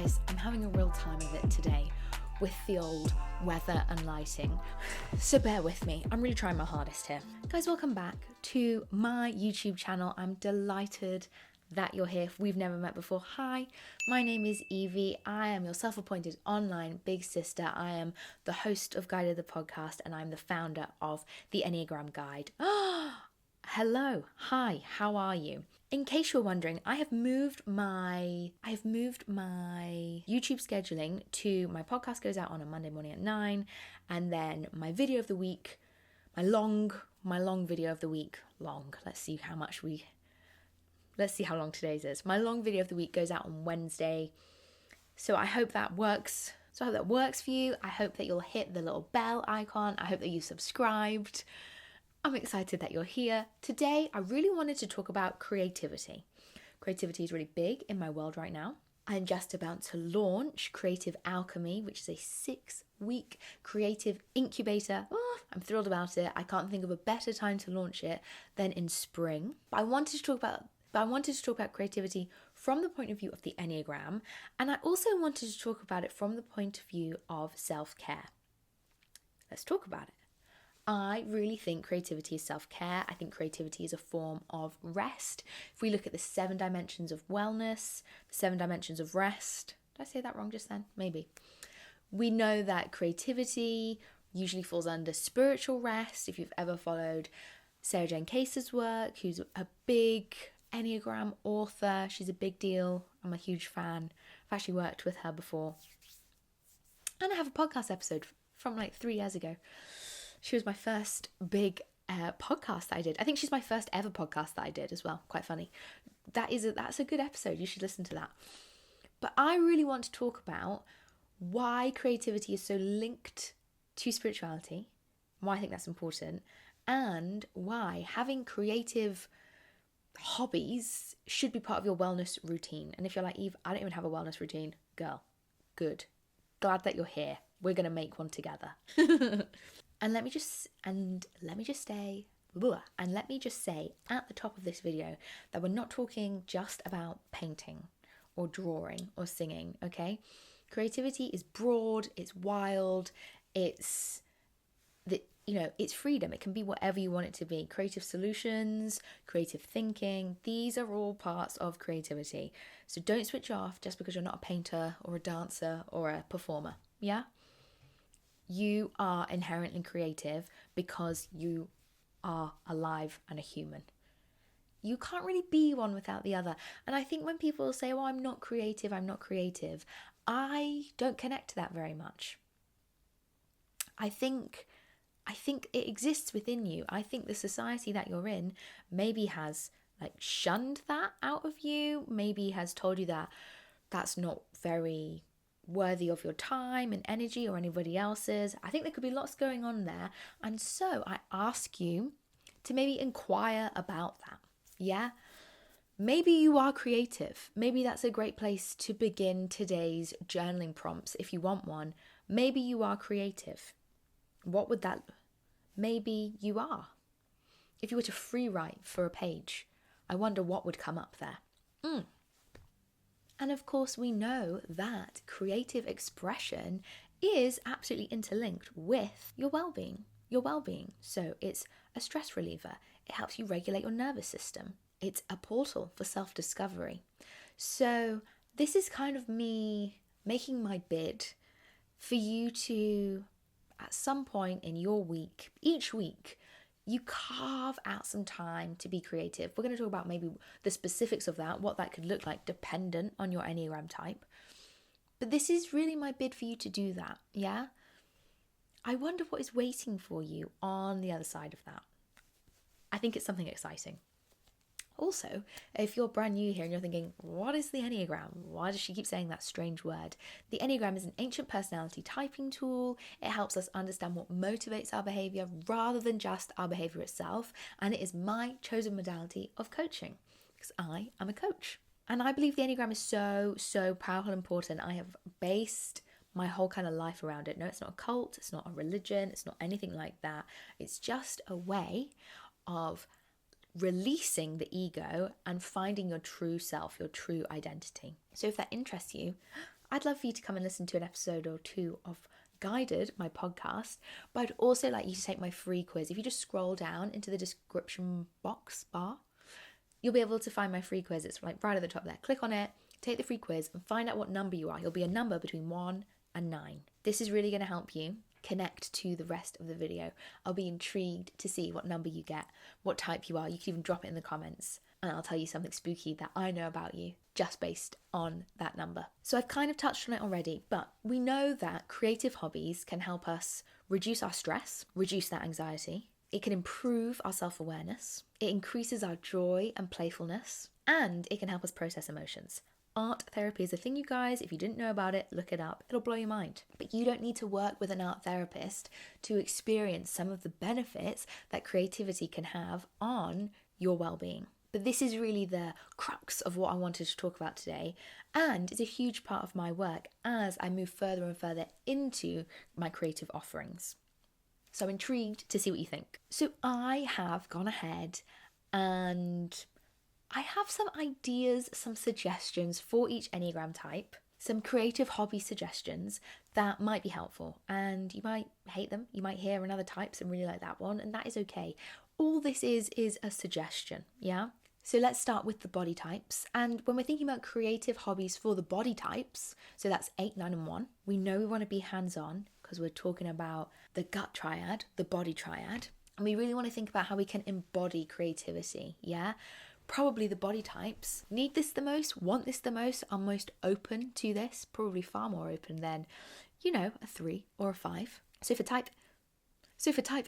Guys, I'm having a real time of it today with the old weather and lighting, so bear with me. I'm really trying my hardest here. Guys, welcome back to my YouTube channel. I'm delighted that you're here. If we've never met before, hi, my name is Evie. I am your self-appointed online big sister. I am the host of Guided the Podcast, and I'm the founder of the Enneagram Guide. Hello, hi, how are you? In case you're wondering, I have moved my YouTube scheduling to my podcast goes out on a Monday morning at 9, and then my video of the week, my long video of the week, let's see how long today's is. My long video of the week goes out on Wednesday. So I hope that works. For you. I hope that you'll hit the little bell icon. I hope that you subscribed. I'm excited that you're here. Today, I really wanted to talk about creativity. Creativity is really big in my world right now. I'm just about to launch Creative Alchemy, which is a 6-week creative incubator. Oh, I'm thrilled about it. I can't think of a better time to launch it than in spring. But I wanted to talk about creativity from the point of view of the Enneagram, and I also wanted to talk about it from the point of view of self-care. Let's talk about it. I really think creativity is self-care. I think creativity is a form of rest. If we look at the 7 dimensions of wellness, the 7 dimensions of rest, did I say that wrong just then? Maybe. We know that creativity usually falls under spiritual rest. If you've ever followed Sarah Jane Case's work, who's a big Enneagram author, she's a big deal. I'm a huge fan. I've actually worked with her before. And I have a podcast episode from like 3 years ago. She was my first big podcast that I did. I think she's my first ever podcast that I did as well. Quite funny. That's a good episode. You should listen to that. But I really want to talk about why creativity is so linked to spirituality, why I think that's important, and why having creative hobbies should be part of your wellness routine. And if you're like, Eve, I don't even have a wellness routine, girl, good. Glad that you're here. We're going to make one together. And let me just say at the top of this video that we're not talking just about painting or drawing or singing, okay? Creativity is broad, it's wild, it's freedom. It can be whatever you want it to be. Creative solutions, creative thinking, these are all parts of creativity. So don't switch off just because you're not a painter or a dancer or a performer, yeah? You are inherently creative because you are alive and a human. You can't really be one without the other. And I think when people say, oh, I'm not creative, I don't connect to that very much. I think it exists within you. I think the society that you're in maybe has shunned that out of you, maybe has told you that that's not very worthy of your time and energy or anybody else's. I think there could be lots going on there. And so I ask you to maybe inquire about that. Yeah? Maybe you are creative. Maybe that's a great place to begin today's journaling prompts if you want one. Maybe you are creative. What would that... Maybe you are. If you were to free write for a page, I wonder what would come up there. And of course, we know that creative expression is absolutely interlinked with your well-being. So it's a stress reliever. It helps you regulate your nervous system. It's a portal for self-discovery. So this is kind of me making my bid for you to, at some point in your week, each week, you carve out some time to be creative. We're going to talk about maybe the specifics of that, what that could look like dependent on your Enneagram type. But this is really my bid for you to do that, yeah? I wonder what is waiting for you on the other side of that. I think it's something exciting. Also, if you're brand new here and you're thinking, what is the Enneagram? Why does she keep saying that strange word? The Enneagram is an ancient personality typing tool. It helps us understand what motivates our behavior rather than just our behavior itself. And it is my chosen modality of coaching because I am a coach. And I believe the Enneagram is so, so powerful and important. I have based my whole kind of life around it. No, it's not a cult. It's not a religion. It's not anything like that. It's just a way of releasing the ego and finding your true self, your true identity. So if that interests you, I'd love for you to come and listen to an episode or two of Guided, my podcast, but I'd also like you to take my free quiz. If you just scroll down into the description box bar, you'll be able to find my free quiz. It's like right at the top there. Click on it, take the free quiz and find out what number you are. You'll be a number between 1 and 9. This is really going to help you connect to the rest of the video. I'll be intrigued to see what number you get, what type you are. You can even drop it in the comments and I'll tell you something spooky that I know about you just based on that number. So I've kind of touched on it already, but we know that creative hobbies can help us reduce our stress, reduce that anxiety. It can improve our self-awareness. It increases our joy and playfulness, and it can help us process emotions. Art therapy is a thing, you guys. If you didn't know about it, look it up. It'll blow your mind. But you don't need to work with an art therapist to experience some of the benefits that creativity can have on your well-being. But this is really the crux of what I wanted to talk about today, and is a huge part of my work as I move further and further into my creative offerings. So I'm intrigued to see what you think. So I have gone ahead and I have some ideas, some suggestions for each Enneagram type, some creative hobby suggestions that might be helpful, and you might hate them. You might hear another types and really like that one, and that is okay. All this is a suggestion, yeah? So let's start with the body types. And when we're thinking about creative hobbies for the body types, so that's 8, 9, and 1, we know we want to be hands-on because we're talking about the gut triad, the body triad. And we really want to think about how we can embody creativity, yeah? Probably the body types need this the most, want this the most, are most open to this, probably far more open than, a 3 or a 5. So for type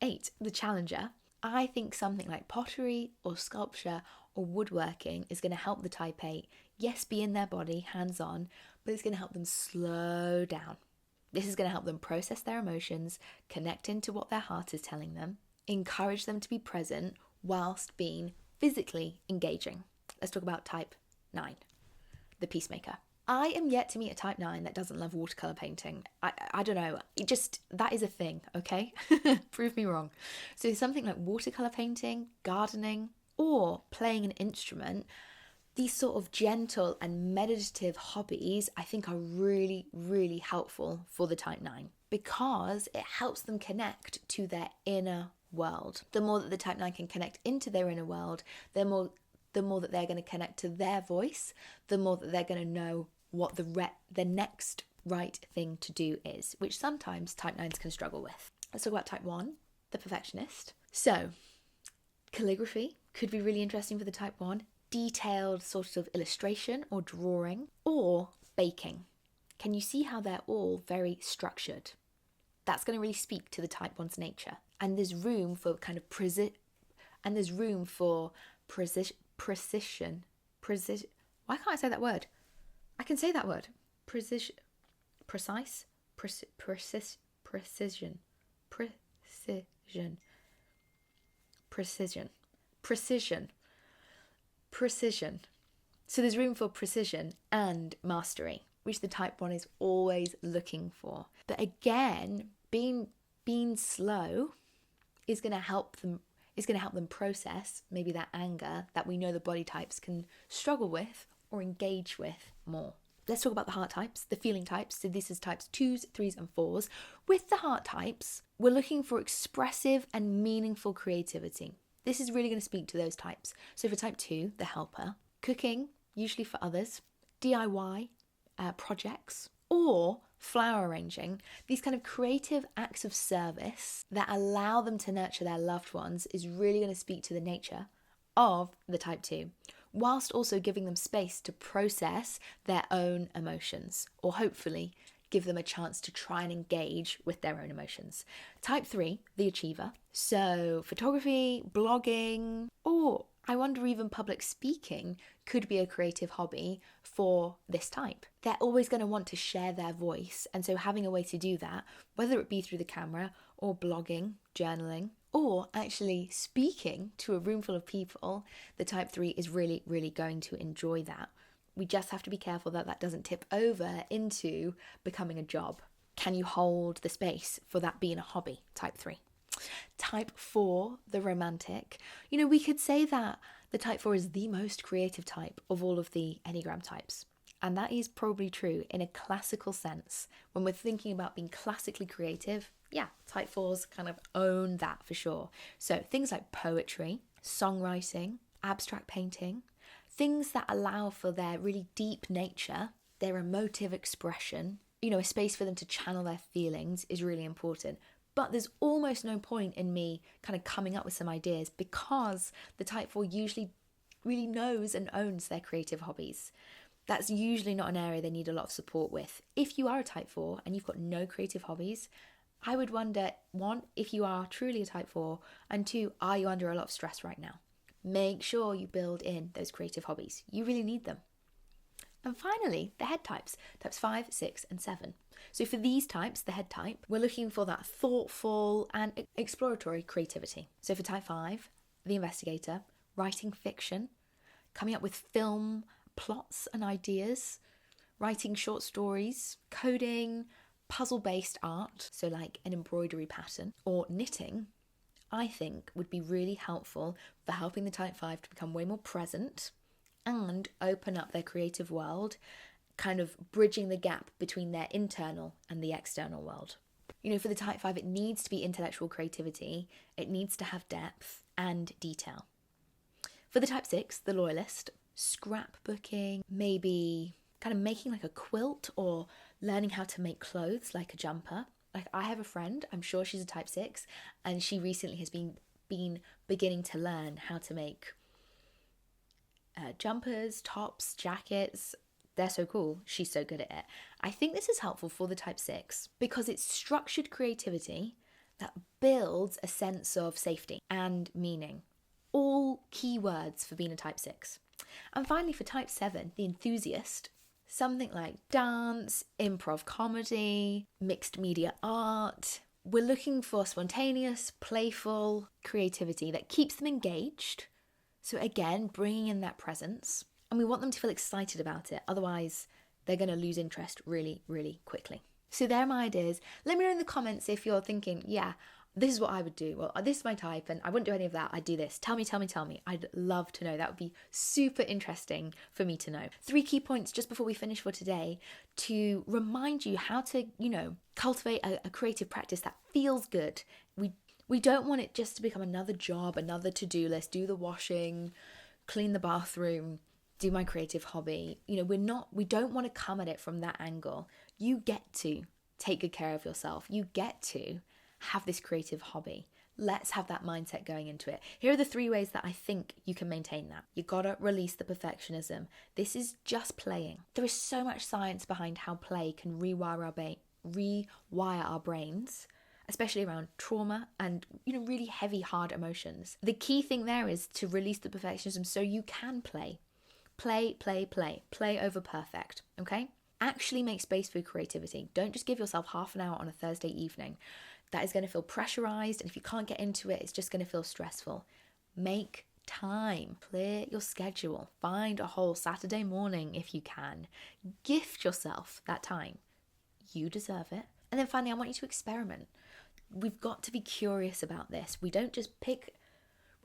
8, the challenger, I think something like pottery or sculpture or woodworking is going to help the type 8, yes, be in their body, hands-on, but it's going to help them slow down. This is going to help them process their emotions, connect into what their heart is telling them, encourage them to be present whilst being physically engaging. Let's talk about type 9, the peacemaker. I am yet to meet a type 9 that doesn't love watercolour painting. I don't know. That is a thing, okay? Prove me wrong. So something like watercolour painting, gardening, or playing an instrument, these sort of gentle and meditative hobbies, I think are really, really helpful for the type 9 because it helps them connect to their inner world. The more that the type 9 can connect into their inner world, the more that they're going to connect to their voice, the more that they're going to know what the next right thing to do is, which sometimes type 9s can struggle with. Let's talk about type 1, the perfectionist. So, calligraphy could be really interesting for the type 1, detailed sort of illustration or drawing, or baking. Can you see how they're all very structured? That's going to really speak to the type 1's nature. And there's room for kind of precision. Why can't I say that word? I can say that word. Precision. So there's room for precision and mastery, which the type 1 is always looking for. But again, being slow is going to help them process maybe that anger that we know the body types can struggle with or engage with more. Let's talk about the heart types, the feeling types. So this is types 2s, 3s, and 4s. With the heart types, we're looking for expressive and meaningful creativity. This is really going to speak to those types. So for type 2, the helper, cooking, usually for others, DIY projects, or flower arranging, these kind of creative acts of service that allow them to nurture their loved ones is really going to speak to the nature of the type 2, whilst also giving them space to process their own emotions, or hopefully give them a chance to try and engage with their own emotions. Type 3, the achiever. So photography, blogging, or I wonder even public speaking could be a creative hobby for this type. They're always going to want to share their voice, and so having a way to do that, whether it be through the camera or blogging, journaling, or actually speaking to a room full of people, the type 3 is really, really going to enjoy that. We just have to be careful that that doesn't tip over into becoming a job. Can you hold the space for that being a hobby? Type 3. Type 4, the romantic. We could say that the type 4 is the most creative type of all of the Enneagram types. And that is probably true in a classical sense. When we're thinking about being classically creative, yeah, type 4s kind of own that for sure. So things like poetry, songwriting, abstract painting, things that allow for their really deep nature, their emotive expression, a space for them to channel their feelings is really important. But there's almost no point in me kind of coming up with some ideas because the type 4 usually really knows and owns their creative hobbies. That's usually not an area they need a lot of support with. If you are a type 4 and you've got no creative hobbies, I would wonder, 1, if you are truly a type 4, and 2, are you under a lot of stress right now? Make sure you build in those creative hobbies. You really need them. And finally, the head types 5, 6, and 7. So for these types, the head type, we're looking for that thoughtful and exploratory creativity. So for type 5, the investigator, writing fiction, coming up with film plots and ideas, writing short stories, coding, puzzle-based art, so like an embroidery pattern, or knitting, I think would be really helpful for helping the type 5 to become way more present and open up their creative world, kind of bridging the gap between their internal and the external world. For the type 5, it needs to be intellectual creativity, it needs to have depth and detail. For the type 6, the loyalist, scrapbooking, maybe kind of making like a quilt or learning how to make clothes like a jumper. Like I have a friend, I'm sure she's a type 6, and she recently has been beginning to learn how to make jumpers, tops, jackets. They're so cool. She's so good at it. I think this is helpful for the type 6 because it's structured creativity that builds a sense of safety and meaning. All key words for being a type 6. And finally, for type 7, the enthusiast, something like dance, improv comedy, mixed media art. We're looking for spontaneous, playful creativity that keeps them engaged. So again, bringing in that presence. And we want them to feel excited about it. Otherwise, they're going to lose interest really, really quickly. So there are my ideas. Let me know in the comments if you're thinking, yeah, this is what I would do. Well, this is my type and I wouldn't do any of that. I'd do this. Tell me. I'd love to know. That would be super interesting for me to know. 3 key points just before we finish for today to remind you how to, cultivate a creative practice that feels good. We don't want it just to become another job, another to-do list, do the washing, clean the bathroom, do my creative hobby. We don't want to come at it from that angle. You get to take good care of yourself. You get to have this creative hobby. Let's have that mindset going into it. Here are the 3 ways that I think you can maintain that. You gotta release the perfectionism. This is just playing. There is so much science behind how play can rewire our brains, especially around trauma and really heavy, hard emotions. The key thing there is to release the perfectionism so you can play. Play over perfect, okay? Actually make space for creativity. Don't just give yourself half an hour on a Thursday evening. That is going to feel pressurized, and if you can't get into it, it's just going to feel stressful. Make time. Clear your schedule. Find a whole Saturday morning if you can. Gift yourself that time. You deserve it. And then finally, I want you to experiment. We've got to be curious about this. We don't just pick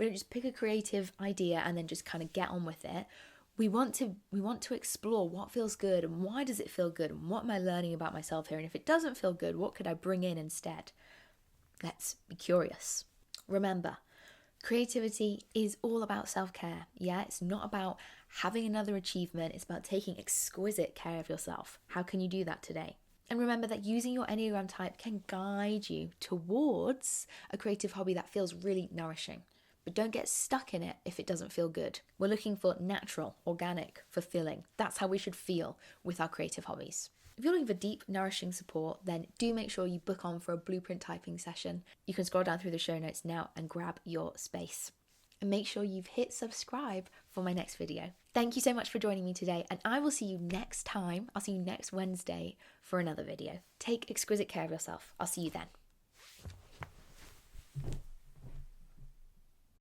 a creative idea and then just kind of get on with it. We want to explore what feels good and why does it feel good and what am I learning about myself here, and if it doesn't feel good, what could I bring in instead? Let's be curious. Remember, creativity is all about self-care. Yeah, it's not about having another achievement. It's about taking exquisite care of yourself. How can you do that today? And remember that using your Enneagram type can guide you towards a creative hobby that feels really nourishing. But don't get stuck in it if it doesn't feel good. We're looking for natural, organic, fulfilling. That's how we should feel with our creative hobbies. If you're looking for deep, nourishing support, then do make sure you book on for a blueprint typing session. You can scroll down through the show notes now and grab your space. And make sure you've hit subscribe for my next video. Thank you so much for joining me today, and I will see you next time. I'll see you next Wednesday for another video. Take exquisite care of yourself. I'll see you then.